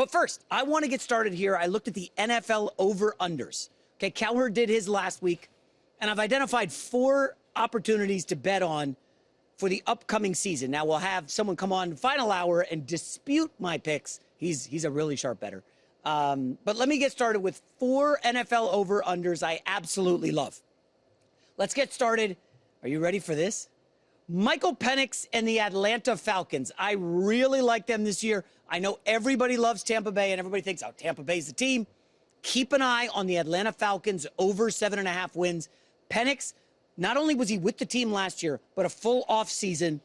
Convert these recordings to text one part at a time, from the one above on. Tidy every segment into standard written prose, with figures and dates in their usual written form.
But first, I want to get started here. I looked at the NFL over-unders. Okay, Cowherd did his last week, and I've identified 4 opportunities to bet on for the upcoming season. Now, we'll have someone come on final hour and dispute my picks. He's a really sharp bettor. But let me get started with 4 NFL over-unders I absolutely love. Let's get started. Are you ready for this? Michael Penix and the Atlanta Falcons. I really like them this year. I know everybody loves Tampa Bay, and everybody thinks, oh, Tampa Bay's the team. Keep an eye on the Atlanta Falcons over 7.5 wins. Penix, not only was he with the team last year, but a full offseason.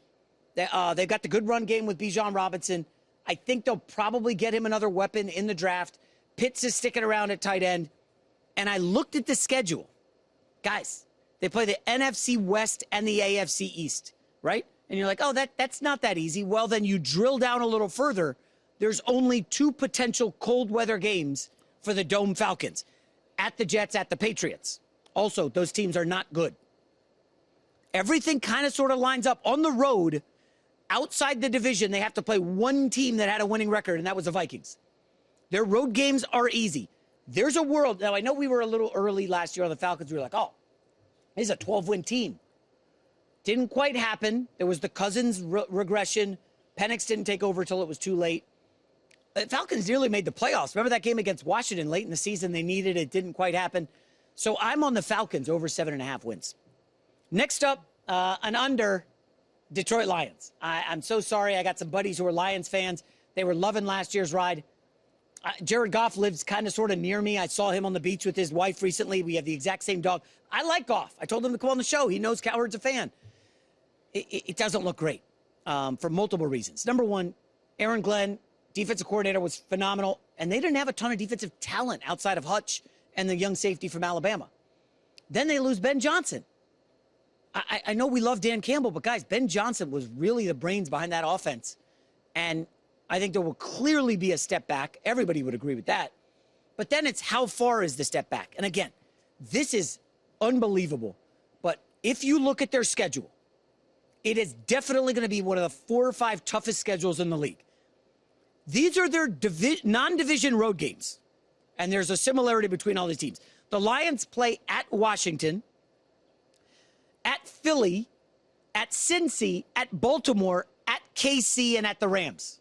They've got the good run game with Bijan Robinson. I think they'll probably get him another weapon in the draft. Pitts is sticking around at tight end. And I looked at the schedule. Guys, they play the NFC West and the AFC East, right? And you're like, oh, that's not that easy. Well, then you drill down a little further. There's only 2 potential cold weather games for the Dome Falcons. At the Jets, at the Patriots. Also, those teams are not good. Everything kind of sort of lines up. On the road, outside the division, they have to play one team that had a winning record, and that was the Vikings. Their road games are easy. There's a world. Now, I know we were a little early last year on the Falcons. We were like, oh, he's a 12-win team. Didn't quite happen. There was the Cousins regression. Penix didn't take over until it was too late. The Falcons nearly made the playoffs. Remember that game against Washington late in the season? They needed it. Didn't quite happen. So I'm on the Falcons over 7.5 wins. Next up, an under, Detroit Lions. I'm so sorry. I got some buddies who are Lions fans. They were loving last year's ride. Jared Goff lives kind of sort of near me. I saw him on the beach with his wife recently. We have the exact same dog. I like Goff. I told him to come on the show. He knows Cowherd's a fan. It doesn't look great for multiple reasons. Number one, Aaron Glenn, defensive coordinator, was phenomenal, and they didn't have a ton of defensive talent outside of Hutch and the young safety from Alabama. Then they lose Ben Johnson. I know we love Dan Campbell, but guys, Ben Johnson was really the brains behind that offense, and I think there will clearly be a step back. Everybody would agree with that. But then it's how far is the step back? And again, this is unbelievable. But if you look at their schedule, it is definitely going to be one of the 4 or 5 toughest schedules in the league. These are their non-division road games. And there's a similarity between all these teams. The Lions play at Washington, at Philly, at Cincy, at Baltimore, at KC, and at the Rams.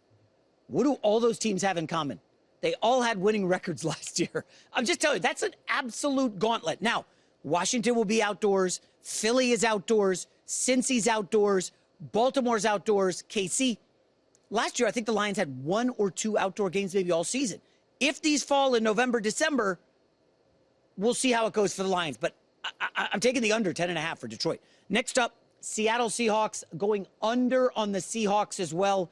What do all those teams have in common? They all had winning records last year. I'm just telling you, that's an absolute gauntlet. Now, Washington will be outdoors. Philly is outdoors. Cincy's outdoors. Baltimore's outdoors. KC. Last year, I think the Lions had 1 or 2 outdoor games maybe all season. If these fall in November, December, we'll see how it goes for the Lions. But I'm taking the under 10.5 for Detroit. Next up, Seattle Seahawks, going under on the Seahawks as well.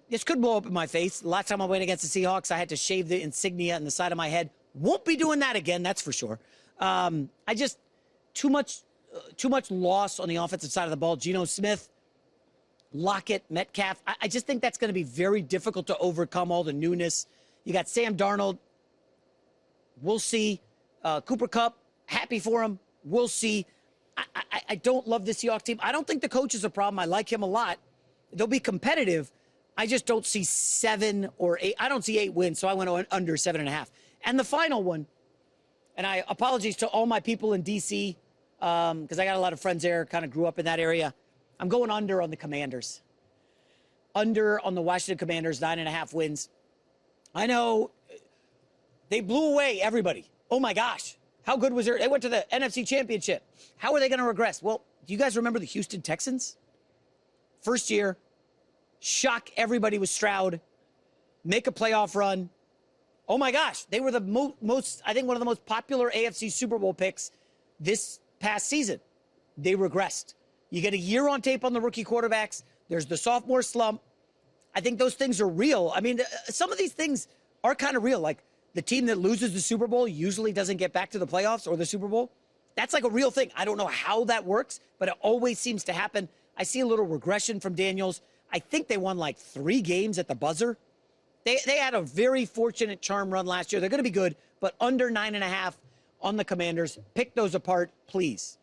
This could blow up in my face. The last time I went against the Seahawks, I had to shave the insignia on the side of my head. Won't be doing that again, that's for sure. Too much loss on the offensive side of the ball. Geno Smith, Lockett, Metcalf. I just think that's going to be very difficult to overcome all the newness. You got Sam Darnold. We'll see. Cooper Kupp, happy for him. We'll see. I don't love the Seahawks team. I don't think the coach is a problem. I like him a lot. They'll be competitive. I just don't see 7 or 8. I don't see 8 wins, so I went under 7.5. And the final one, and I apologize to all my people in D.C., because I got a lot of friends there, kind of grew up in that area. I'm going under on the Commanders. Under on the Washington Commanders, 9.5 wins. I know they blew away everybody. Oh, my gosh. How good was their... They went to the NFC Championship. How are they going to regress? Well, do you guys remember the Houston Texans? First year, shock everybody with Stroud, make a playoff run. Oh, my gosh. They were the most, I think, one of the most popular AFC Super Bowl picks this past season. They regressed. You get a year on tape on the rookie quarterbacks. There's the sophomore slump. I think those things are real. I mean, some of these things are kind of real. Like the team that loses the Super Bowl usually doesn't get back to the playoffs or the Super Bowl. That's like a real thing. I don't know how that works, but it always seems to happen. I see a little regression from Daniels. I think they won like 3 games at the buzzer. They had a very fortunate charm run last year. They're going to be good, but under 9.5 on the Commanders. Pick those apart, please.